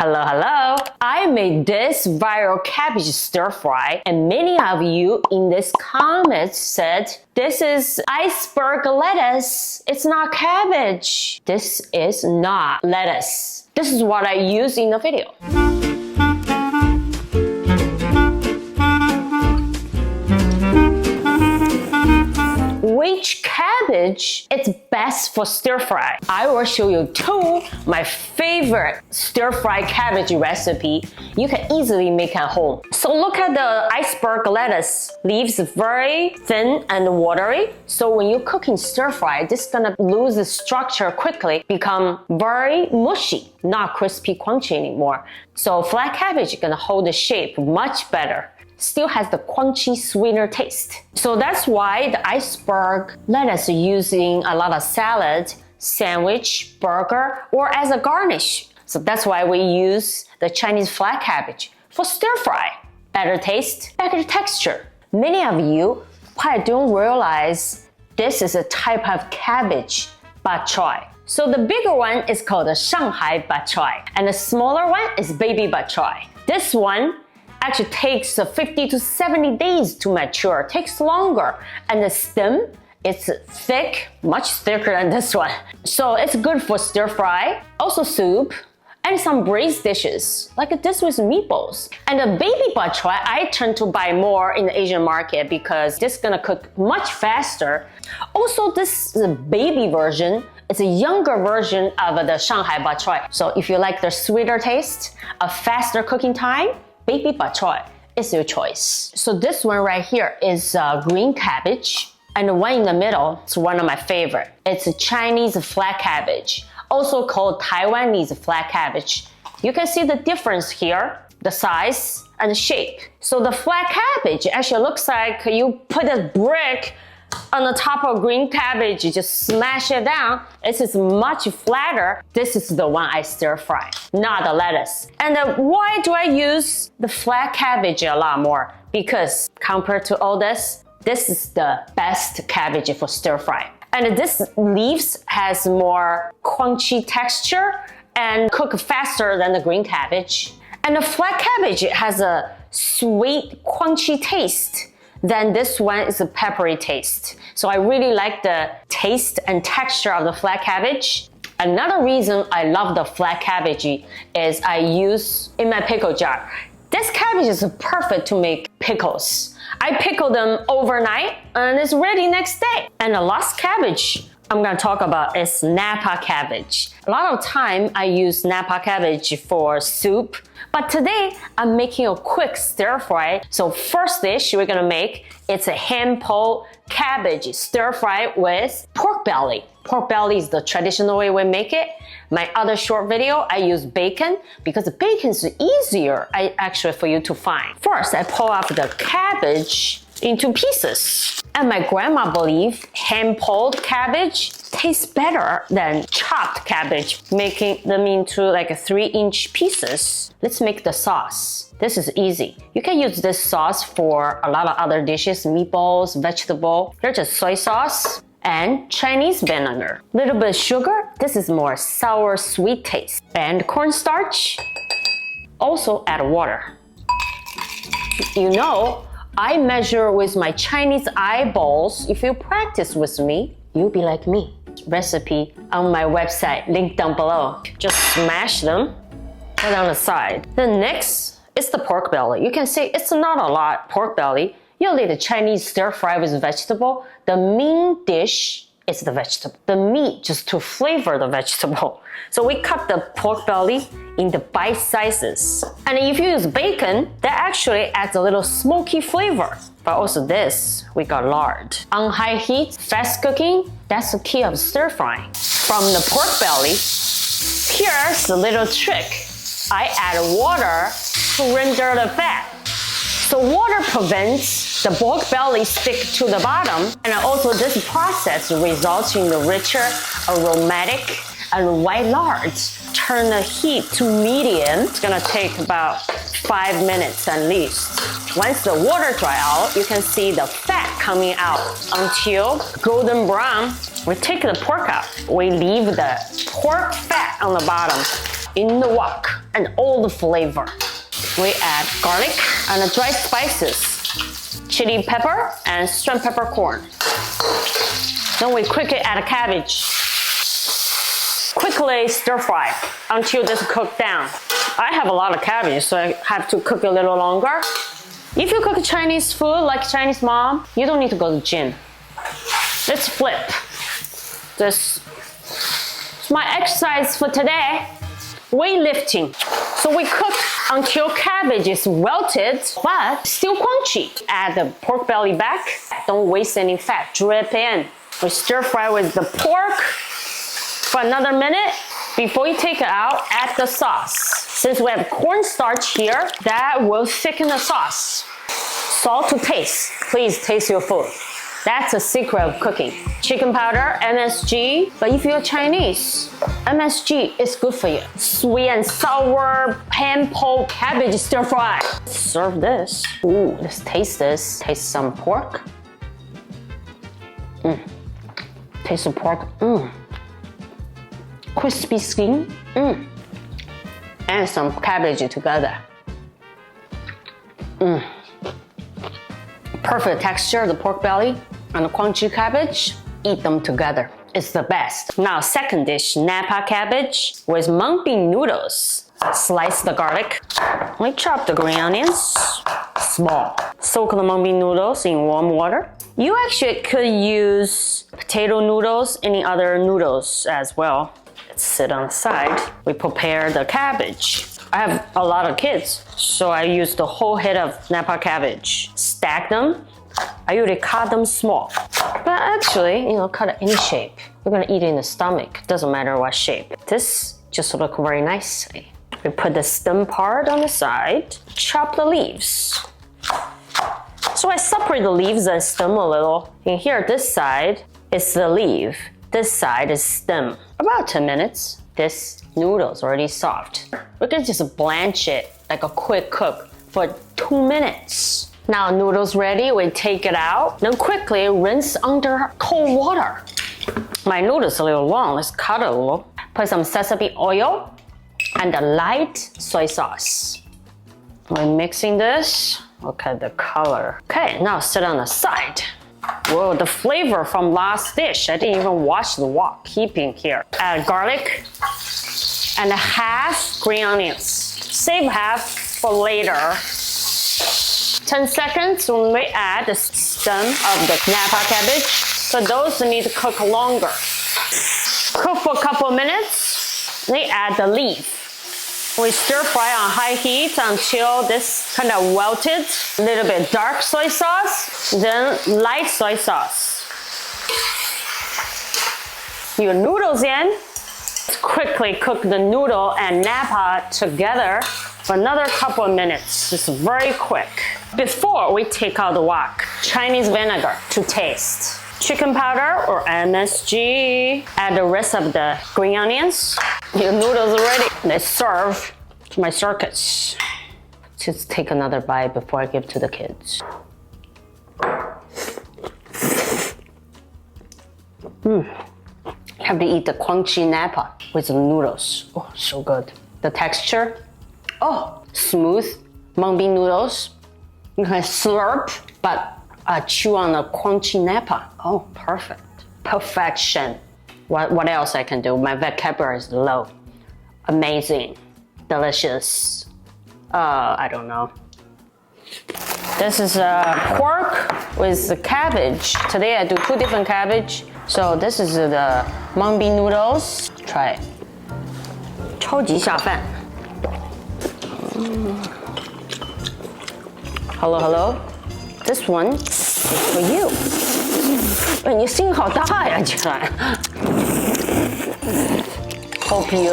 Hello, hello! I made this viral cabbage stir fry and many of you in this comments said this is iceberg lettuce. It's not cabbage. This is not lettuce. This is what I use in the video. Which cabbage is best for stir fry? I will show you two my favorite stir fry cabbage recipe you can easily make at home. So look at the iceberg lettuce. Leaves very thin and watery. So when you cook in stir fry, this is gonna lose the structure quickly, become very mushy, not crispy crunchy anymore. So flat cabbage is gonna hold the shape much better. Still has the crunchy, sweeter taste. So that's why the iceberg lettuce is using a lot of salad, sandwich, burger, or as a garnish. So that's why we use the Chinese flat cabbage for stir fry. Better taste, better texture. Many of you probably don't realize this is a type of cabbage, bok choy. So the bigger one is called the Shanghai bok choy, and the smaller one is baby bok choy. This one actually takes 50 to 70 days to mature, takes longer, and the stem is thick, much thicker than this one. So it's good for stir fry, also soup, and some braised dishes, like this with meatballs. And the baby bok choy, I tend to buy more in the Asian market because this is gonna cook much faster. Also, this is a baby version. It's a younger version of the Shanghai bok choy. So if you like the sweeter taste, a faster cooking time, baby bok choy is your choice. So this one right here is green cabbage, and the one in the middle is one of my favorite. It's a Chinese flat cabbage, also called Taiwanese flat cabbage. You can see the difference here, the size and the shape. So the flat cabbage actually looks like you put a brick on the top of green cabbage, you just smash it down. This is much flatter. This is the one I stir fry, not the lettuce. And why do I use the flat cabbage a lot more? Because compared to all this is the best cabbage for stir fry. And this leaves has more crunchy texture and cook faster than the green cabbage. And the flat cabbage has a sweet, crunchy taste. Then this one is a peppery taste. So I really like the taste and texture of the flat cabbage. Another reason I love the flat cabbage is I use in my pickle jar. This cabbage is perfect to make pickles. I pickle them overnight and it's ready next day. And the last cabbage I'm gonna talk about is Napa cabbage. A lot of time I use Napa cabbage for soup, but today I'm making a quick stir fry. So first dish we're gonna make, it's a hand-pulled cabbage stir fry with pork belly. Pork belly is the traditional way we make it. My other short video, I use bacon because the bacon is easier actually for you to find. First, I pull up the cabbage into pieces. And my grandma believed hand-pulled cabbage tastes better than chopped cabbage, making them into like 3-inch pieces. Let's make the sauce. This is easy. You can use this sauce for a lot of other dishes, meatballs, vegetable. There's just soy sauce and Chinese vinegar. Little bit of sugar. This is more sour, sweet taste. And cornstarch. Also add water. You know, I measure with my Chinese eyeballs. If you practice with me, you'll be like me. Recipe on my website, link down below. Just smash them, put on the side. Then next is the pork belly. You can see it's not a lot pork belly. Usually the Chinese stir fry with vegetable. The main dish is the vegetable. The meat just to flavor the vegetable. So we cut the pork belly into bite sizes. And if you use bacon, that actually adds a little smoky flavor. But also this, we got lard. On high heat, fast cooking, that's the key of stir frying. From the pork belly, here's a little trick. I add water to render the fat. So water prevents the pork belly stick to the bottom, and also this process results in the richer, aromatic, and white lard. Turn the heat to medium. It's gonna take about 5 minutes at least. Once the water dry out, you can see the fat coming out until golden brown. We take the pork out. We leave the pork fat on the bottom. in the wok and all the flavor. We add garlic and the dry spices, chili pepper and shrimp peppercorn. Then we quickly add a cabbage. Quickly stir fry until this cooked down. I have a lot of cabbage, so I have to cook a little longer. If you cook Chinese food like Chinese mom, you don't need to go to the gym. Let's flip. This is my exercise for today. Weightlifting. So we cook until cabbage is wilted, but still crunchy. Add the pork belly back. Don't waste any fat. Drip in. We stir fry with the pork for another minute. Before you take it out, add the sauce. Since we have cornstarch here, that will thicken the sauce. Salt to taste. Please taste your food. That's the secret of cooking. Chicken powder, MSG, but if you're Chinese, MSG is good for you. Sweet and sour pan poke cabbage stir fry. Serve this. Ooh, let's taste this. Taste some pork. Taste the pork. Crispy skin. And some cabbage together. Perfect texture, the pork belly and the crunchy cabbage. Eat them together. It's the best. Now, second dish, Napa cabbage with mung bean noodles. Slice the garlic. We chop the green onions small. Soak the mung bean noodles in warm water. You actually could use potato noodles, any other noodles as well. Let's sit on the side. We prepare the cabbage. I have a lot of kids, so I use the whole head of Napa cabbage. Stack them. I usually cut them small. But actually, cut it any shape. We're gonna eat it in the stomach. Doesn't matter what shape. This just looks very nicely. We put the stem part on the side. Chop the leaves. So I separate the leaves and stem a little. In here, this side is the leaf. This side is stem. About 10 minutes. This noodle's already soft. We can just blanch it like a quick cook for 2 minutes. Now noodles ready, we take it out. Then quickly rinse under cold water. My noodle's a little long, let's cut it a little. Put some sesame oil and a light soy sauce. We're mixing this. Look at the color. Okay, now sit on the side. Whoa, the flavor from last dish. I didn't even wash the wok. Keeping here. Add garlic and half green onions. Save half for later. 10 seconds when we add the stem of the Napa cabbage. So those need to cook longer. Cook for a couple minutes. Then add the leaf. We stir fry on high heat until this kind of wilted. A little bit dark soy sauce, then light soy sauce. Your noodles in. Quickly cook the noodle and Napa together for another couple of minutes. Just very quick. Before we take out the wok, Chinese vinegar to taste. Chicken powder or MSG. Add the rest of the green onions. Your noodles are ready. Let's serve to my circuits. Just take another bite before I give to the kids. Have to eat the crunchy Napa with the noodles. Oh, so good. The texture, oh, smooth. Mung bean noodles. You can slurp, but chew on the crunchy Napa. Oh, perfect. Perfection. What else I can do? My vocabulary is low. Amazing. Delicious. I don't know. This is pork with the cabbage. Today I do 2 different cabbage. So this is the mung bean noodles. Try it. 超级下饭. Hello, hello. This one is for you. 你心好大呀，竟然. Hope you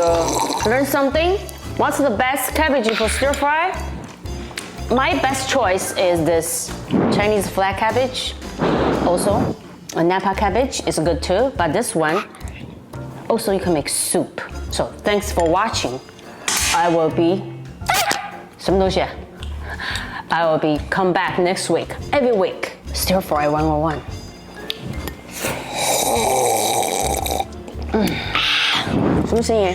learned something. What's the best cabbage for stir fry? My best choice is this Chinese flat cabbage. Also, a Napa cabbage is good too, but this one, also you can make soup. So thanks for watching. I will be, 什么东西? I will be come back next week, every week. Stir fry 101. 什么声音?